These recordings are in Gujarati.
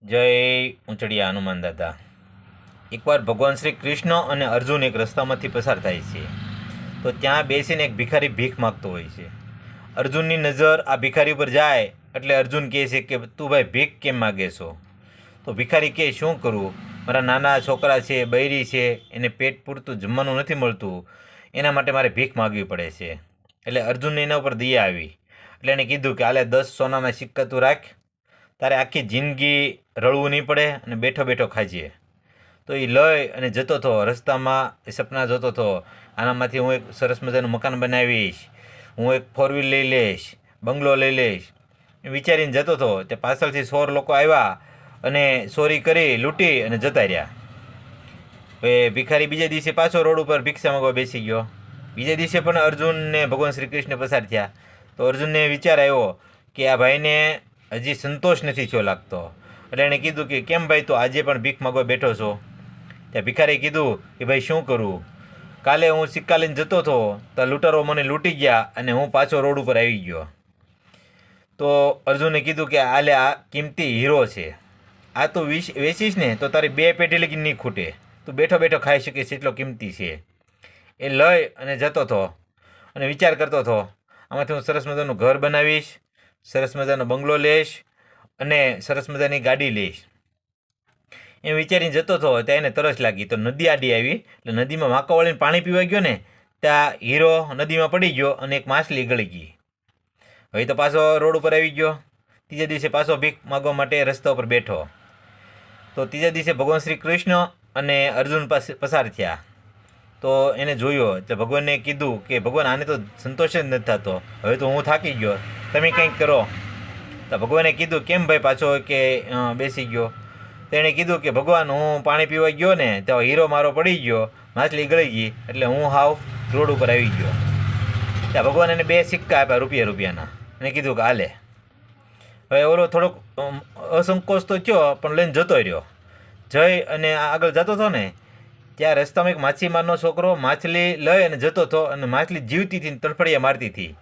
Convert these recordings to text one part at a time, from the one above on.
જય ઊંચડિયા હનુમાન દાદા. એકવાર ભગવાન શ્રી કૃષ્ણ અને અર્જુન એક રસ્તામાંથી પસાર થાય છે. તો ત્યાં બેસીને એક ભિખારી ભીખ માગતો હોય છે. અર્જુનની નજર આ ભિખારી ઉપર જાય એટલે અર્જુન કહે છે કે તું ભાઈ ભીખ કેમ માગે છો? તો ભિખારી કહે શું કરું, મારા નાના છોકરા છે, બૈરી છે, એને પેટ પૂરતું જમવાનું નથી મળતું, એના માટે મારે ભીખ માગવી પડે છે. એટલે અર્જુનને એના ઉપર દયા આવી એટલે એણે કીધું કે આલે 10 સોનાના સિક્કા તું રાખ, તારે આખી જિંદગી રળવું નહીં પડે અને બેઠો બેઠો ખાજે. તો એ લઈ અને જતો હતો. રસ્તામાં એ સપના જોતો હતો, આનામાંથી હું એક સરસ મજાનું મકાન બનાવીશ, હું એક 4 વ્હીલ લઈ લઈશ, બંગલો લઈ લઈશ, એ વિચારીને જતો હતો. તે પાછળથી 100 લોકો આવ્યા અને ચોરી કરી લૂંટી અને જતા રહ્યા. હવે ભિખારી બીજે દિવસે પાછો રોડ ઉપર ભિક્ષા માંગવા બેસી ગયો. બીજે દિવસે પણ અર્જુનને ભગવાન શ્રી કૃષ્ણ પસાર થયા. તો અર્જુનને વિચાર આવ્યો કે આ ભાઈને હજી સંતોષ નથી થયો લાગતો. એટલે એણે કીધું કે કેમ ભાઈ, તો આજે પણ ભીખ માગવા બેઠો છો? ત્યાં ભિખારીએ કીધું કે ભાઈ શું કરું, કાલે હું સિક્કા લઈને જતો હતો તો લૂંટારો મને લૂંટી ગયા અને હું પાછો રોડ ઉપર આવી ગયો. તો અર્જુને કીધું કે આલે આ કિંમતી હીરો છે, આ તું વેચીશ ને તો તારી 2 પેઢી લગી નહીં ખૂટે, તું બેઠો બેઠો ખાઈ શકીશ, એટલો કિંમતી છે. એ લઈ અને જતો હતો અને વિચાર કરતો હતો, આમાંથી હું સરસ મજાનું ઘર બનાવીશ, સરસ મજાનો બંગલો લઈશ અને સરસ મજાની ગાડી લઈશ. એમ વિચારીને જતો હતો ત્યાં એને તરસ લાગી. તો નદી આડી આવી એટલે નદીમાં વાંકો વાળીને પાણી પીવા ગયો ને ત્યાં હીરો નદીમાં પડી ગયો અને એક માછલી ગળી ગઈ. હવે તો પાછો રોડ ઉપર આવી ગયો. ત્રીજા દિવસે પાછો ભીખ માગવા માટે રસ્તા ઉપર બેઠો. તો ત્રીજા દિવસે ભગવાન શ્રી કૃષ્ણ અને અર્જુન પાસે પસાર થયા. તો એને જોયો એટલે ભગવાનને કીધું કે ભગવાન આને તો સંતોષ જ નથી થતો, હવે તો હું થાકી ગયો, તમે કંઈક કરો. તો ભગવાને કીધું કેમ ભાઈ પાછો કે બેસી ગયો? તેણે કીધું કે ભગવાન હું પાણી પીવા ગયો ને તો હીરો મારો પડી ગયો, માછલી ગળી ગઈ એટલે હું હાવ રોડ ઉપર આવી ગયો. ત્યાં ભગવાન એને 2 સિક્કા આપ્યા રૂપિયાના અને કીધું કે હાલે. હવે ઓલો થોડોક અસંકોચ તો થયો પણ લઈને જતો રહ્યો. જઈ અને આગળ જતો હતો ને ત્યાં રસ્તામાં એક માછીમારનો છોકરો માછલી લઈ અને જતો હતો અને માછલી જીવતી હતી, તડફડિયા મારતી હતી.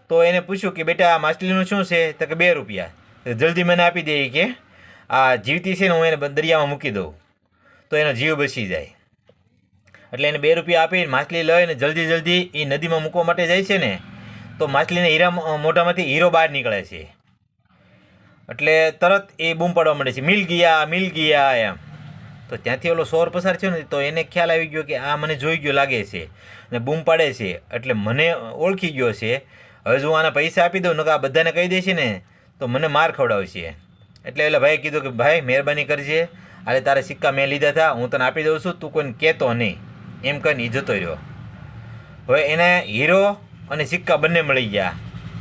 તો એને પૂછ્યું કે બેટા આ માછલીનું શું છે? તો કે 2 રૂપિયા. જલ્દી મને આપી દે કે આ જીવતી છે ને હું એને દરિયામાં મૂકી દઉં તો એનો જીવ બચી જાય. એટલે એને 2 રૂપિયા આપીને માછલી લઈને જલ્દી એ નદીમાં મૂકવા માટે જાય છે ને તો માછલીને મોઢામાંથી હીરો બહાર નીકળે છે. એટલે તરત એ બૂમ પાડવા માંડે છે, મિલ ગયા એમ. તો ત્યાંથી ઓલો સોર પસાર થયો ને તો એને ખ્યાલ આવી ગયો કે આ મને જોઈ ગયો લાગે છે અને બૂમ પાડે છે એટલે મને ઓળખી ગયો છે. હવે જો હું આને પૈસા આપી દઉં ને આ બધાને કહી દેશે ને તો મને માર ખવડાવશે. એટલે એટલે ભાઈએ કીધું કે ભાઈ મહેરબાની કરજે, હાલે તારા સિક્કા મેં લીધા હતા, હું તને આપી દઉં છું, તું કોઈને કહેતો નહીં, એમ કહીને એ જતો રહ્યો. હવે એને હીરો અને સિક્કા બંને મળી ગયા.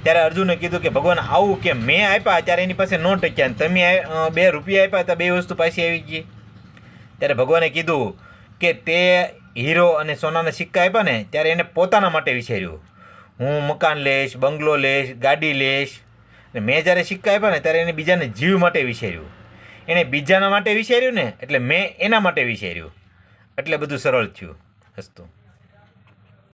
ત્યારે અર્જુને કીધું કે ભગવાન આવું કેમ, મેં આપ્યા ત્યારે એની પાસે ન ટક્યા, તમે 2 રૂપિયા આપ્યા તો 2 વસ્તુ પાછી આવી ગઈ. ત્યારે ભગવાને કીધું કે તે હીરો અને સોનાના સિક્કા આપ્યા ને ત્યારે એને પોતાના માટે વિચાર્યું, હું મકાન લઈશ, બંગલો લઈશ, ગાડી લઈશ. અને મેં જ્યારે સિક્કા આપ્યા ને ત્યારે એને બીજાને જીવ માટે વિચાર્યું, એણે બીજાના માટે વિચાર્યું ને એટલે મેં એના માટે વિચાર્યું, એટલે બધું સરળ થયું. હસતું.